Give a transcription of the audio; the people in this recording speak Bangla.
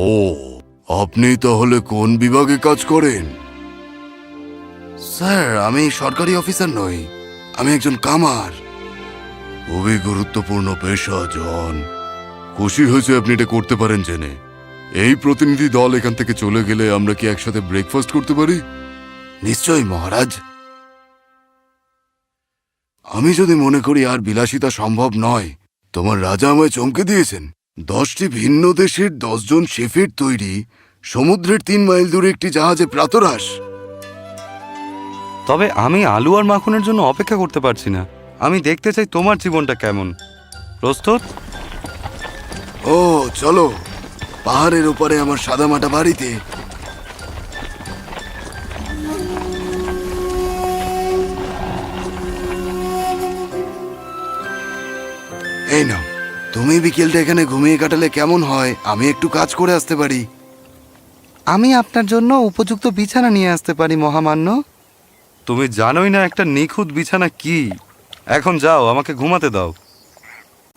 ও, আপনি তাহলে কোন বিভাগে কাজ করেন? স্যার, আমি সরকারি অফিসার নই, আমি একজন কামার। খুবই গুরুত্বপূর্ণ পেশা জন। খুশি হয়েছে আপনি এটা করতে পারেন জেনে। এই প্রতিনিধি দল এখান থেকে চলে গেলে আমরা কি একসাথে ব্রেকফাস্ট করতে পারি? নিশ্চয়ই মহারাজ। আমি যদি মনে করি আর বিলাসিতা সম্ভব নয়, তোমার রাজা আমায় চমকে দিয়েছেন। 10টি ভিন্ন দেশের 10 জন শেফের তৈরি সমুদ্রের 3 মাইল দূরে একটি জাহাজে প্রাতরাশ। তবে আমি আলু আর মাখনের জন্য অপেক্ষা করতে পারছি না। আমি দেখতে চাই তোমার জীবনটা কেমন। প্রস্তুত? ও চলো, পাহাড়ের ওপারে আমার সাদামাটা বাড়িতে। এই নাও, তুমি বিকেলটা এখানে ঘুমিয়ে কাটালে কেমন হয়? আমি একটু কাজ করে আসতে পারি। আমি আপনার জন্য উপযুক্ত বিছানা নিয়ে আসতে পারি মহামান্য। তুমি জানোই না একটা নিখুঁত বিছানা কি। এখন যাও, আমাকে ঘুমাতে দাও।